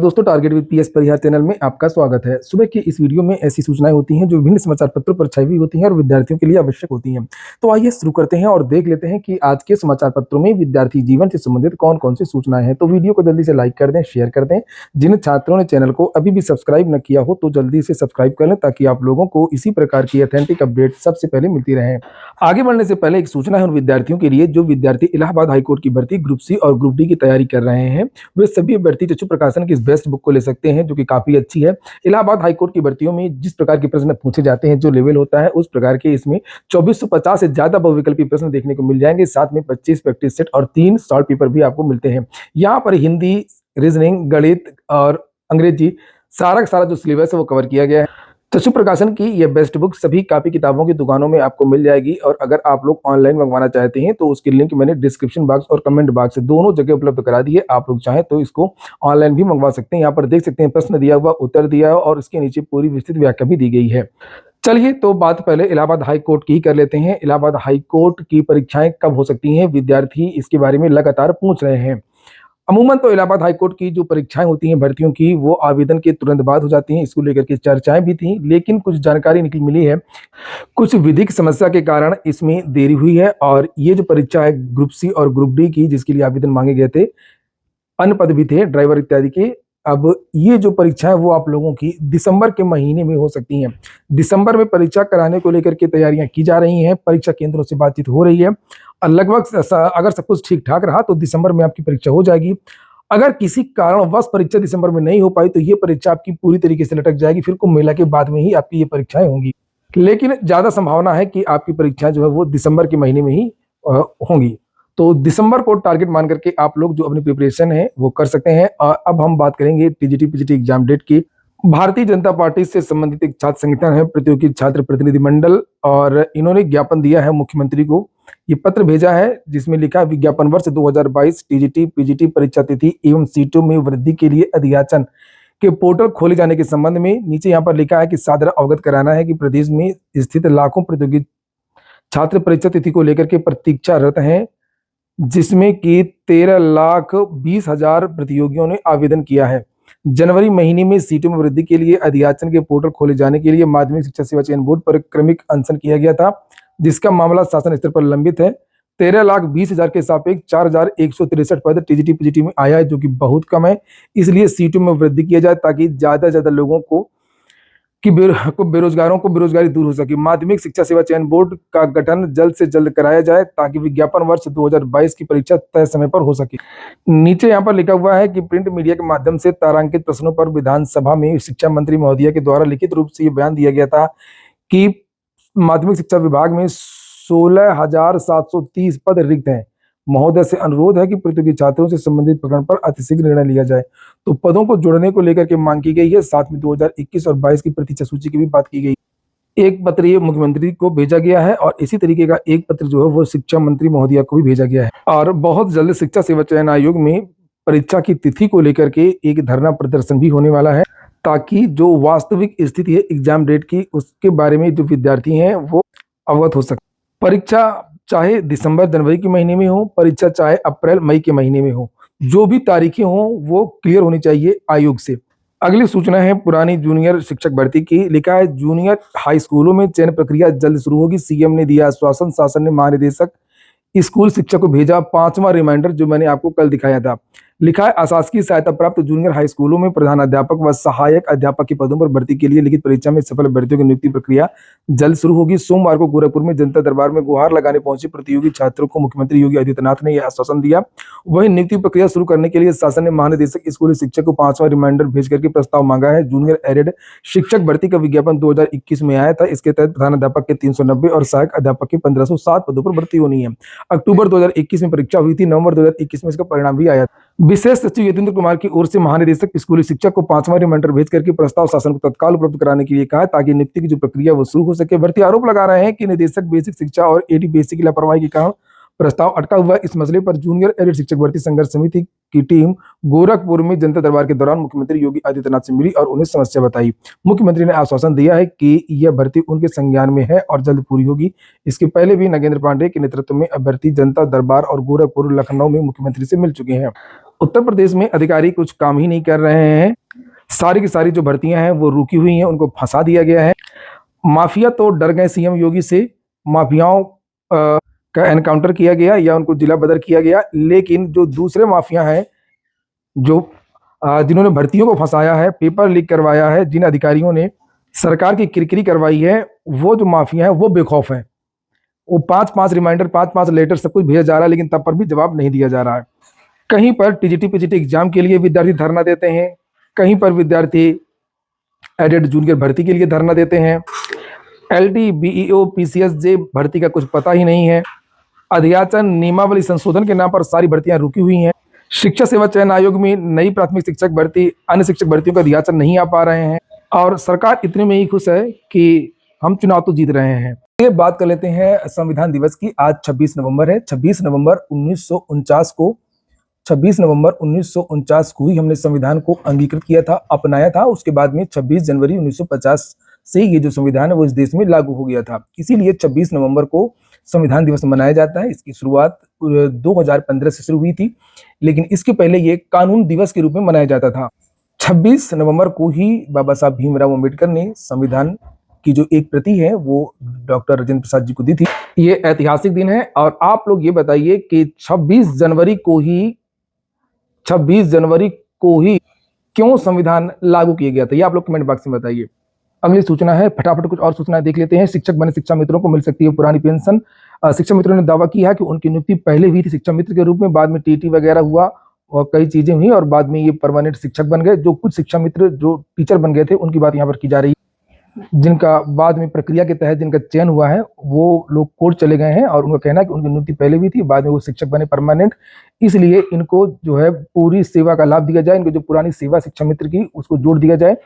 दोस्तों, target with PS Parihar channel में आपका स्वागत है। सुबह की इस वीडियो में ऐसी सूचनाएं होती हैं जो विभिन्न समाचार पत्रों पर छाई हुई होती हैं और विद्यार्थियों के लिए आवश्यक होती हैं। तो आइए शुरू करते हैं और देख लेते हैं कि आज के समाचार पत्रों में विद्यार्थी जीवन से संबंधित कौन-कौन सी सूचनाएं हैं। तो वीडियो को जल्दी से लाइक कर दें, शेयर कर दें। जिन छात्रों ने चैनल को अभी भी सब्सक्राइब न किया हो तो जल्दी से सब्सक्राइब कर लें ताकि आप लोगों को इसी प्रकार की ऑथेंटिक अपडेट सबसे पहले मिलती रहे। आगे बढ़ने से पहले एक सूचना है उन विद्यार्थियों के लिए जो विद्यार्थी इलाहाबाद हाईकोर्ट की भर्ती ग्रुप सी और ग्रुप डी की तैयारी कर रहे हैं। वे सभी अभ्यर्थी चक्षु प्रकाशन की इस बेस्ट बुक को ले सकते हैं जो कि काफी अच्छी है। इलाहाबाद हाईकोर्ट की भर्तियों में जिस प्रकार के प्रश्न पूछे जाते हैं, जो लेवल होता है, उस प्रकार के इसमें 2450 से ज्यादा बहुविकल्पी प्रश्न देखने को मिल जाएंगे। साथ में 25 प्रैक्टिस सेट और 3 शॉर्ट पेपर भी आपको मिलते हैं। यहाँ पर हिंदी, रीजनिंग, गणित और अंग्रेजी सारा का सारा जो सिलेबस है वो कवर किया गया है। चक्षु प्रकाशन की यह बेस्ट बुक सभी कॉपी किताबों की दुकानों में आपको मिल जाएगी और अगर आप लोग ऑनलाइन मंगवाना चाहते हैं तो उसकी लिंक मैंने डिस्क्रिप्शन बॉक्स और कमेंट बॉक्स से दोनों जगह उपलब्ध करा दी है। आप लोग चाहें तो इसको ऑनलाइन भी मंगवा सकते हैं। यहाँ पर देख सकते हैं प्रश्न दिया हुआ, उत्तर दिया है और इसके नीचे पूरी विस्तृत व्याख्या भी दी गई है। चलिए तो बात पहले इलाहाबाद हाई कोर्ट की ही कर लेते हैं। इलाहाबाद हाई कोर्ट की परीक्षाएं कब हो सकती हैं, विद्यार्थी इसके बारे में लगातार पूछ रहे हैं। अमूमन तो इलाहाबाद हाईकोर्ट की जो परीक्षाएं होती हैं भर्तियों की, वो आवेदन के तुरंत बाद हो जाती हैं। इसको लेकर के चर्चाएं भी थी, लेकिन कुछ जानकारी मिली है। कुछ विधिक समस्या के कारण इसमें देरी हुई है और ये जो परीक्षा है ग्रुप सी और ग्रुप डी की, जिसके लिए आवेदन मांगे गए थे, अन्य पद भी थे, ड्राइवर इत्यादि के। अब ये जो परीक्षा है वो आप लोगों की दिसंबर के महीने में हो सकती हैं। दिसंबर में परीक्षा कराने को लेकर के तैयारियां की जा रही हैं। परीक्षा केंद्रों से बातचीत हो रही है और लगभग अगर सब कुछ ठीक ठाक रहा तो दिसंबर में आपकी परीक्षा हो जाएगी। अगर किसी कारणवश परीक्षा दिसंबर में नहीं हो पाई तो ये परीक्षा आपकी पूरी तरीके से लटक जाएगी। फिर कुंभ मेला के बाद में ही आपकी ये परीक्षाएं होंगी, लेकिन ज्यादा संभावना है कि आपकी परीक्षाएं जो है वो दिसंबर के महीने में ही होंगी। तो दिसंबर को टारगेट मान करके आप लोग जो अपनी प्रिपरेशन है वो कर सकते हैं। और अब हम बात करेंगे टीजीटी पीजीटी एग्जाम डेट की। भारतीय जनता पार्टी से संबंधित एक छात्र संगठन है प्रतियोगी छात्र प्रतिनिधि मंडल, और इन्होंने ज्ञापन दिया है मुख्यमंत्री को। ये पत्र भेजा है जिसमें लिखा है विज्ञापन वर्ष 2022 टीजीटी पीजीटी परीक्षा तिथि एवं सीटों में वृद्धि के लिए अध्याचन के पोर्टल खोले जाने के संबंध में। नीचे यहाँ पर लिखा है कि सादर अवगत कराना है कि प्रदेश में स्थित लाखों प्रतियोगी छात्र परीक्षा तिथि को लेकर के प्रतीक्षारत हैं, जिसमें कि 13,20,000 प्रतियोगियों ने आवेदन किया है। जनवरी महीने में सीटों में वृद्धि के लिए अध्याचन के पोर्टल खोले जाने के लिए माध्यमिक शिक्षा सेवा चयन बोर्ड पर क्रमिक अनशन किया गया था, जिसका मामला शासन स्तर पर लंबित है। 13,20,000 के सापेक्ष 4,163 पद टीजीटी पीजीटी में आया है, जो कि बहुत कम है। इसलिए सीटों में वृद्धि किया जाए ताकि ज्यादा से ज्यादा लोगों को बेरोजगारों को बेरोजगारी दूर हो सके। माध्यमिक शिक्षा सेवा चयन बोर्ड का गठन जल्द से जल्द कराया जाए ताकि विज्ञापन वर्ष 2022 की परीक्षा तय समय पर हो सके। नीचे यहाँ पर लिखा हुआ है कि प्रिंट मीडिया के माध्यम से तारांकित प्रश्नों पर विधानसभा में शिक्षा मंत्री महोदय के द्वारा लिखित रूप से ये बयान दिया गया था कि माध्यमिक शिक्षा विभाग में 16,730 पद रिक्त हैं। महोदय से अनुरोध है कि प्रतियोगी छात्रों से संबंधित प्रकरण पर अतिशीघ्र निर्णय लिया जाए। तो पदों को जोड़ने को लेकर के मांग की गई है। साथ में 2021 और 22 की प्रतीक्षा सूची की भी बात की गई। एक पत्र ये मुख्यमंत्री को भेजा गया है और इसी तरीके का एक पत्र जो है वो शिक्षा मंत्री महोदया को भी भेजा गया है। और बहुत जल्द शिक्षा सेवा चयन आयोग में परीक्षा की तिथि को लेकर के एक धरना प्रदर्शन भी होने वाला है, ताकि जो वास्तविक स्थिति है एग्जाम डेट की उसके बारे में जो विद्यार्थी हैं वो अवगत हो सके। परीक्षा चाहे दिसंबर जनवरी के महीने में हो, परीक्षा चाहे अप्रैल मई के महीने में हो, जो भी तारीखें हों वो क्लियर होनी चाहिए आयोग से। अगली सूचना है पुरानी जूनियर शिक्षक भर्ती की। लिखा है जूनियर हाई स्कूलों में चयन प्रक्रिया जल्द शुरू होगी, सीएम ने दिया आश्वासन। शासन ने महानिदेशक स्कूल शिक्षा को भेजा 5वां रिमाइंडर, जो मैंने आपको कल दिखाया था। लिखा है अशासकीय सहायता प्राप्त जूनियर हाई स्कूलों में प्रधान अध्यापक व सहायक अध्यापक के पदों पर भर्ती के लिए लिखित परीक्षा में सफल अभ्यर्थियों की नियुक्ति प्रक्रिया जल्द शुरू होगी। सोमवार को गोरखपुर में जनता दरबार में गुहार लगाने पहुंचे प्रतियोगी छात्रों को मुख्यमंत्री योगी आदित्यनाथ ने यह आश्वासन दिया। वहीं नियुक्ति प्रक्रिया शुरू करने के लिए शासन ने महानिदेशक स्कूली शिक्षा को 5वां रिमाइंडर भेज करके प्रस्ताव मांगा है। जूनियर एडेड शिक्षक भर्ती का विज्ञापन 2021 में आया था। इसके तहत प्रधान अध्यापक के 390 और सहायक अध्यापक के 1507 पदों पर भर्ती होनी है। अक्टूबर 2021 में परीक्षा हुई थी, नवंबर 2021 में इसका परिणाम भी आया। विशेष सचिव यतीन्द्र कुमार की ओर से महानिदेशक स्कूली शिक्षा को 5वां रिमाइंडर भेज करके प्रस्ताव शासन को तत्काल उपलब्ध कराने के लिए कहा, ताकि नियुक्ति की जो प्रक्रिया वो शुरू हो सके। भर्ती आरोप लगा रहे हैं कि निदेशक बेसिक शिक्षा और एडी बेसिक की लापरवाही के कारण प्रस्ताव अटका हुआ। इस मसले पर जूनियर एडेड शिक्षक भर्ती संघर्ष समिति की टीम गोरखपुर में जनता दरबार के दौरान मुख्यमंत्री योगी आदित्यनाथ से मिली और उन्हें समस्या बताई। मुख्यमंत्री ने आश्वासन दिया है कि यह भर्ती उनके संज्ञान में है और जल्द पूरी होगी। इसके पहले भी नगेंद्र पांडेय के नेतृत्व में अभ्यर्थी जनता दरबार और गोरखपुर लखनऊ में मुख्यमंत्री से मिल चुके हैं। उत्तर प्रदेश में अधिकारी कुछ काम ही नहीं कर रहे हैं। सारी की सारी जो भर्तियां हैं वो रुकी हुई हैं, उनको फंसा दिया गया है। माफिया तो डर गए सीएम योगी से, माफियाओं का एनकाउंटर किया गया या उनको जिला बदर किया गया, लेकिन जो दूसरे माफिया हैं, जो जिन्होंने भर्तियों को फंसाया है, पेपर लीक करवाया है, जिन अधिकारियों ने सरकार की किरकिरी करवाई है, वो जो माफिया है वो बेखौफ है। वो 5-5 रिमाइंडर, 5-5 लेटर सब कुछ भेजा जा रहा है, लेकिन तब पर भी जवाब नहीं दिया जा रहा है। कहीं पर टीजीटी पीजीटी एग्जाम के लिए विद्यार्थी धरना देते हैं, कहीं पर विद्यार्थी एडेड जूनियर भर्ती के लिए धरना देते हैं। एलटी बीईओ पीसीएसजे भर्ती का कुछ पता ही नहीं है। अध्याचन नियमावली संशोधन के नाम पर सारी भर्तियां रुकी हुई हैं। शिक्षा सेवा चयन आयोग में नई प्राथमिक शिक्षक भर्ती, अन्य शिक्षक भर्तियों का अध्याचन नहीं आ पा रहे हैं, और सरकार इतने में ही खुश है कि हम चुनाव तो जीत रहे हैं। ये बात कर लेते हैं संविधान दिवस की। आज 26 नवंबर है। 26 नवंबर 1949 को ही हमने संविधान को अंगीकृत किया था, अपनाया था। उसके बाद में 26 जनवरी 1950 से ये जो संविधान है वो इस देश में लागू हो गया था। इसीलिए 26 नवंबर को संविधान दिवस मनाया जाता है। इसकी शुरुआत 2015 से शुरू हुई थी, लेकिन इसके पहले ये कानून दिवस के रूप में मनाया जाता था। 26 नवंबर को ही बाबा साहब भीमराव अम्बेडकर ने संविधान की जो एक प्रति है वो डॉक्टर राजेंद्र प्रसाद जी को दी थी। ये ऐतिहासिक दिन है। और आप लोग ये बताइए कि 26 जनवरी को ही क्यों संविधान लागू किया गया था, ये आप लोग कमेंट बॉक्स में बताइए। अगली सूचना है, फटाफट कुछ और सूचनाएं देख लेते हैं। शिक्षक बने शिक्षा मित्रों को मिल सकती है पुरानी पेंशन। शिक्षा मित्रों ने दावा किया है कि उनकी नियुक्ति पहले हुई थी शिक्षा मित्र के रूप में, बाद में टीटी वगैरह हुआ और कई चीजें हुई और बाद में ये परमानेंट शिक्षक बन गए। जो कुछ शिक्षा मित्र जो टीचर बन गए थे उनकी बात यहाँ पर की जा रही है, जिनका बाद में प्रक्रिया के तहत जिनका चयन हुआ है वो लोग कोर्ट चले गए हैं और उनका कहना है कि उनकी नियुक्ति पहले भी थी, बाद में वो शिक्षक बने परमानेंट, इसलिए इनको जो है पूरी सेवा का लाभ दिया जाए। इनको जो पुरानी सेवा शिक्षा मित्र की उसको जोड़ दिया जाए।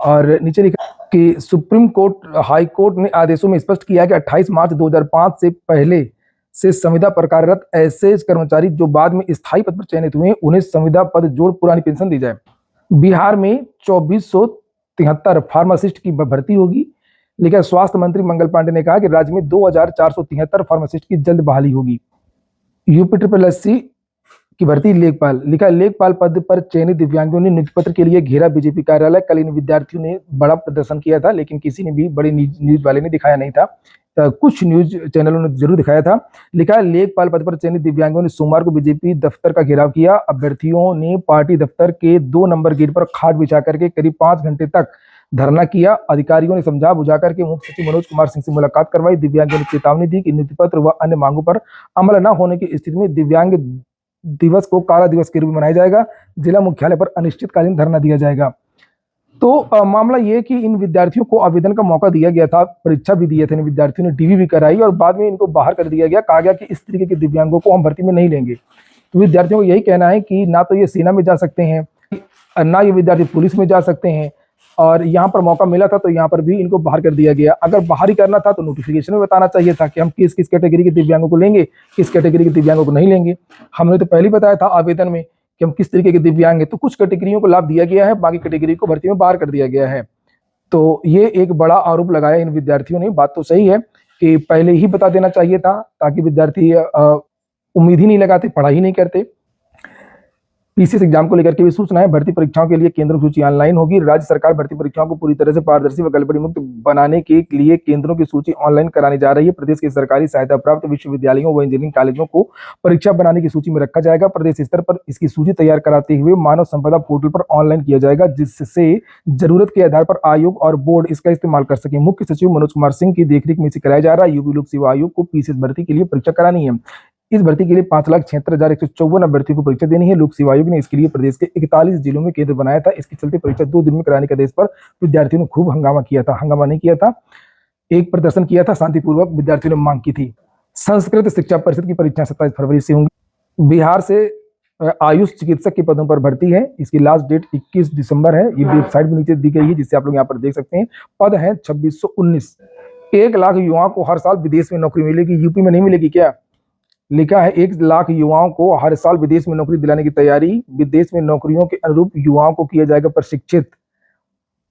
और नीचे लिखा कि सुप्रीम कोर्ट, हाई कोर्ट ने आदेशों में स्पष्ट किया कि 28 मार्च 2005 से पहले से संविदा पर कार्यरत ऐसे कर्मचारी जो बाद में स्थायी पद पर चयनित हुए उन्हें संविदा पद जोड़ पुरानी पेंशन दी जाए। बिहार में 2473 फार्मासिस्ट की भर्ती होगी। लेकिन स्वास्थ्य मंत्री मंगल पांडे ने कहा कि राज्य में 2473 फार्मासिस्ट की जल्द बहाली होगी। यूपी SSSC की भर्ती लेखपाल, लिखा लेखपाल पद पर चयनित दिव्यांगों ने नियुक्ति पत्र के लिए घेरा बीजेपी कार्यालय। कल इन विद्यार्थियों ने बड़ा प्रदर्शन किया था, लेकिन किसी ने भी बड़े न्यूज वाले ने दिखाया नहीं था। कुछ न्यूज चैनलों ने जरूर दिखाया था। लिखा है लेखपाल पद पर चयनित दिव्यांगों ने सोमवार को बीजेपी दफ्तर का घेराव किया। अभ्यर्थियों ने पार्टी दफ्तर के 2 नंबर गेट पर खाट बिछा करके करीब 5 घंटे तक धरना किया। अधिकारियों ने समझा बुझा करके मुख्य सचिव मनोज कुमार सिंह से मुलाकात करवाई। दिव्यांगों ने चेतावनी दी कि नियुक्ति पत्र व अन्य मांगों पर अमल न होने की स्थिति में दिव्यांग दिवस को काला दिवस के रूप में मनाया जाएगा। जिला मुख्यालय पर अनिश्चितकालीन धरना दिया जाएगा। तो मामला ये कि इन विद्यार्थियों को आवेदन का मौका दिया गया था, परीक्षा भी दिए थे, इन विद्यार्थियों ने डीवी भी कराई और बाद में इनको बाहर कर दिया गया। कहा गया कि इस तरीके के दिव्यांगों को हम भर्ती में नहीं लेंगे। तो विद्यार्थियों को यही कहना है कि ना तो ये सेना में जा सकते हैं, ना ये विद्यार्थी पुलिस में जा सकते हैं, और यहाँ पर मौका मिला था तो यहाँ पर भी इनको बाहर कर दिया गया। अगर बाहर ही करना था तो नोटिफिकेशन में बताना चाहिए था कि हम किस किस कैटेगरी के दिव्यांगों को लेंगे, किस कैटेगरी के दिव्यांगों को नहीं लेंगे। हमने तो पहले ही बताया था आवेदन में कि हम किस तरीके के दिव्यांग हैं। तो कुछ कैटेगरियों को लाभ दिया गया है, बाकी कैटेगरी को भर्ती में बाहर कर दिया गया है। तो ये एक बड़ा आरोप लगाया इन विद्यार्थियों ने। बात तो सही है कि पहले ही बता देना चाहिए था, ताकि विद्यार्थी उम्मीद ही नहीं लगाते, पढ़ाई नहीं करते। पीसीएस एग्जाम को लेकर के भी सूचना है। भर्ती परीक्षाओं के लिए केंद्रों की सूची ऑनलाइन होगी। राज्य सरकार भर्ती परीक्षाओं को पूरी तरह से पारदर्शी व गड़बड़ी मुक्त बनाने के लिए केंद्रों की सूची ऑनलाइन करानी जा रही है। प्रदेश के सरकारी सहायता प्राप्त विश्वविद्यालयों व इंजीनियरिंग कॉलेजों को परीक्षा बनाने की सूची में रखा जाएगा। प्रदेश स्तर पर इसकी सूची तैयार कराते हुए मानव संपदा पोर्टल पर ऑनलाइन किया जाएगा, जिससे जरूरत के आधार पर आयोग और बोर्ड इसका इस्तेमाल कर सके। मुख्य सचिव मनोज कुमार सिंह की देखरेख में इसे कराया जा रहा है। यूपी लोक सेवा आयोग को पीसीएस भर्ती के लिए परीक्षा करानी है। इस भर्ती के लिए 5,76,154 अभ्यर्थियों को परीक्षा देनी है। लोक सेवा आयोग ने इसके लिए प्रदेश के 41 जिलों में केंद्र बनाया था। इसके चलते परीक्षा 2 दिन में कराने के आदेश पर विद्यार्थियों ने खूब हंगामा किया था। हंगामा नहीं किया था, एक प्रदर्शन किया था, शांतिपूर्वक विद्यार्थियों ने मांग की थी। संस्कृत शिक्षा परिषद की परीक्षा 27 फरवरी से होंगी। बिहार से आयुष चिकित्सक के पदों पर भर्ती है। इसकी लास्ट डेट 21 दिसंबर है। ये वेबसाइट भी नीचे दी गई है, जिससे आप लोग यहाँ पर देख सकते हैं। पद है 2619। 1 लाख युवाओं को हर साल विदेश में नौकरी मिलेगी। यूपी में नहीं मिलेगी क्या? लिखा है 1 लाख युवाओं को हर साल विदेश में नौकरी दिलाने की तैयारी। विदेश में नौकरियों के अनुरूप युवाओं को किया जाएगा प्रशिक्षित।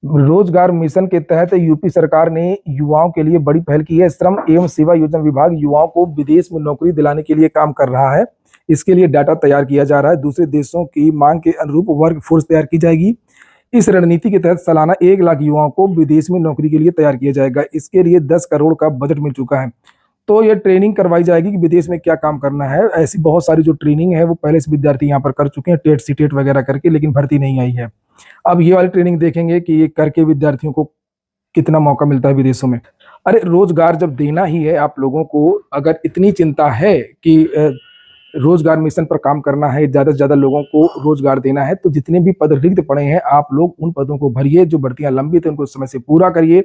रोजगार मिशन के तहत यूपी सरकार ने युवाओं के लिए बड़ी पहल की है। श्रम एवं सेवा योजना विभाग युवाओं को विदेश में नौकरी दिलाने के लिए काम कर रहा है। इसके लिए डाटा तैयार किया जा रहा है। दूसरे देशों की मांग के अनुरूप वर्क फोर्स तैयार की जाएगी। इस रणनीति के तहत सालाना 1 लाख युवाओं को विदेश में नौकरी के लिए तैयार किया जाएगा। इसके लिए 10 करोड़ का बजट मिल चुका है। तो ये ट्रेनिंग करवाई जाएगी कि विदेश में क्या काम करना है। ऐसी बहुत सारी जो ट्रेनिंग है वो पहले से विद्यार्थी यहाँ पर कर चुके हैं, टेट सीटेट वगैरह करके, लेकिन भर्ती नहीं आई है। अब ये वाली ट्रेनिंग देखेंगे कि ये करके विद्यार्थियों को कितना मौका मिलता है विदेशों में। अरे रोजगार जब देना ही है आप लोगों को, अगर इतनी चिंता है कि रोजगार मिशन पर काम करना है, ज्यादा से ज्यादा लोगों को रोजगार देना है, तो जितने भी पद रिक्त पड़े हैं आप लोग उन पदों को भरिए। जो भर्तियां लंबित है उनको समय से पूरा करिए।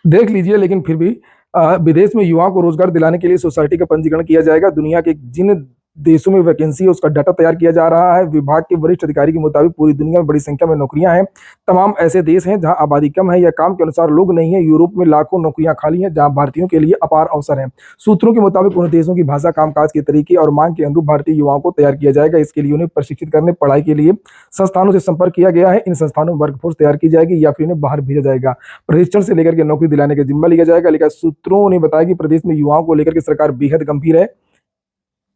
देख लीजिए, लेकिन फिर भी विदेश में युवाओं को रोजगार दिलाने के लिए सोसाइटी का पंजीकरण किया जाएगा। दुनिया के जिन देशों में वैकेंसी है उसका डाटा तैयार किया जा रहा है। विभाग के वरिष्ठ अधिकारी के मुताबिक पूरी दुनिया में बड़ी संख्या में नौकरियां हैं। तमाम ऐसे देश हैं जहां आबादी कम है या काम के अनुसार लोग नहीं है। यूरोप में लाखों नौकरियां खाली हैं जहां भारतीयों के लिए अपार अवसर हैं। सूत्रों के मुताबिक उन देशों की भाषा, कामकाज के तरीके और मांग के अनुरूप भारतीय युवाओं को तैयार किया जाएगा। इसके लिए उन्हें प्रशिक्षित करने, पढ़ाई के लिए संस्थानों से संपर्क किया गया है। इन संस्थानों में वर्कफोर्स तैयार की जाएगी या फिर इन्हें बाहर भेजा जाएगा। प्रशिक्षण से लेकर के नौकरी दिलाने का जिम्मा लिया जाएगा। लेकिन सूत्रों ने बताया कि प्रदेश में युवाओं को लेकर के सरकार बेहद गंभीर है।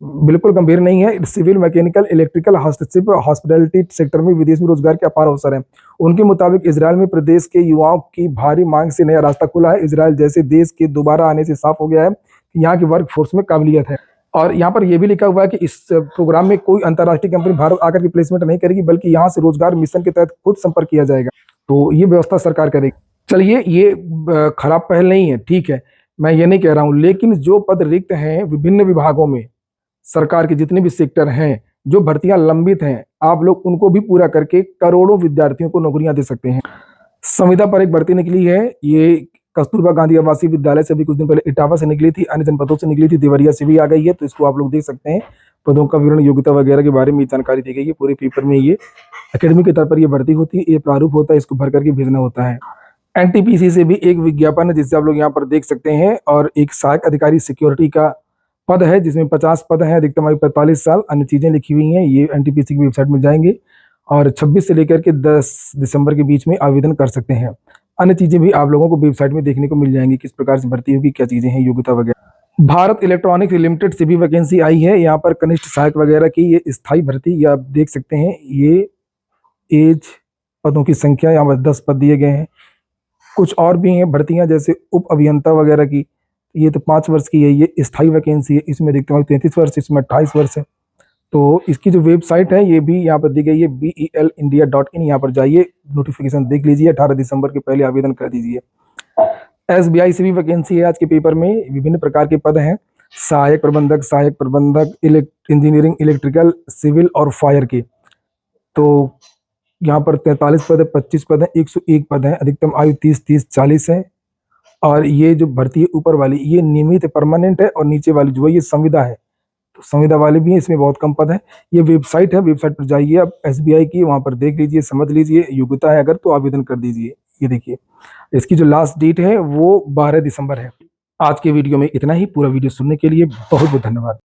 बिल्कुल गंभीर नहीं है। सिविल, मैकेनिकल, इलेक्ट्रिकल, हस्तशिल्प, हॉस्पिटैलिटी सेक्टर में विदेश में रोजगार के अपार अवसर हैं। उनके मुताबिक इजरायल में प्रदेश के युवाओं की भारी मांग से नया रास्ता खुला है। इजरायल जैसे देश के दोबारा आने से साफ हो गया है कि यहाँ की वर्क फोर्स में काबिलियत है। और यहाँ पर यह भी लिखा हुआ है कि इस प्रोग्राम में कोई अंतर्राष्ट्रीय कंपनी भारत आकर के प्लेसमेंट नहीं करेगी, बल्कि यहाँ से रोजगार मिशन के तहत खुद संपर्क किया जाएगा। तो ये व्यवस्था सरकार करेगी। चलिए, ये खराब पहल नहीं है, ठीक है, मैं ये नहीं कह रहा हूँ, लेकिन जो पद रिक्त हैं विभिन्न विभागों में, सरकार के जितने भी सेक्टर हैं, जो भर्तियां लंबित हैं, आप लोग उनको भी पूरा करके करोड़ों विद्यार्थियों को नौकरियां दे सकते हैं। संविदा पर एक भर्ती निकली है। ये कस्तूरबा गांधी आवासीय विद्यालय से अभी कुछ दिन पहले इटावा से निकली थी, अन्य जनपदों से निकली थी, देवरिया से भी आ गई है। तो इसको आप लोग देख सकते हैं। पदों का विवरण, योग्यता वगैरह के बारे में जानकारी दी गई है पूरे पेपर में। ये एकेडमी के तौर पर ये भर्ती होती है। ये प्रारूप होता है, इसको भर करके भेजना होता है। एनटीपीसी से भी एक विज्ञापन है जिससे आप लोग यहाँ पर देख सकते हैं। और एक सहायक अधिकारी सिक्योरिटी का पद है जिसमें 50 पद हैं, अधिकतम आयु 45 साल। अन्य चीजें लिखी हुई हैं, ये एनटीपीसी की वेबसाइट में जाएंगे और 26 से लेकर के 10 दिसंबर के बीच में आवेदन कर सकते हैं। अन्य चीजें भी आप लोगों को वेबसाइट में देखने को मिल जाएंगी, किस प्रकार से भर्ती होगी, क्या चीजें हैं, योग्यता वगैरह। भारत इलेक्ट्रॉनिक्स लिमिटेड से भी वैकेंसी आई है। यहाँ पर कनिष्ठ सहायक वगैरह की ये स्थायी भर्ती, ये आप देख सकते हैं। ये एज, पदों की संख्या, यहाँ पर 10 पद दिए गए हैं। कुछ और भी हैं भर्तियां, जैसे उप अभियंता वगैरह की, ये तो 5 वर्ष की है। ये स्थायी वैकेंसी है, इसमें अधिकतम आयु 33 वर्ष, इसमें 28 वर्ष है। तो इसकी जो वेबसाइट है ये भी यहाँ पर दी गई है, belindia.in। यहाँ पर जाइए, नोटिफिकेशन देख लीजिए, 18 दिसंबर के पहले आवेदन कर दीजिए। एसबीआई से भी वैकेंसी है आज के पेपर में। विभिन्न प्रकार के पद हैं, सहायक प्रबंधक, इंजीनियरिंग, इलेक्ट्रिकल, सिविल और फायर के। तो यहाँ पर 43 पद है, 25 पद है, 101 पद है। अधिकतम आयु 30-40 है। और ये जो भर्ती है ऊपर वाली, ये नियमित परमानेंट है, और नीचे वाली जो है ये संविदा है। तो संविदा वाले भी हैं, इसमें बहुत कम पद है। ये वेबसाइट है, वेबसाइट पर जाइए आप एसबीआई की, वहां पर देख लीजिए, समझ लीजिए, योग्यता है अगर तो आवेदन कर दीजिए। ये देखिए, इसकी जो लास्ट डेट है वो 12 दिसंबर है। आज के वीडियो में इतना ही। पूरा वीडियो सुनने के लिए बहुत बहुत धन्यवाद।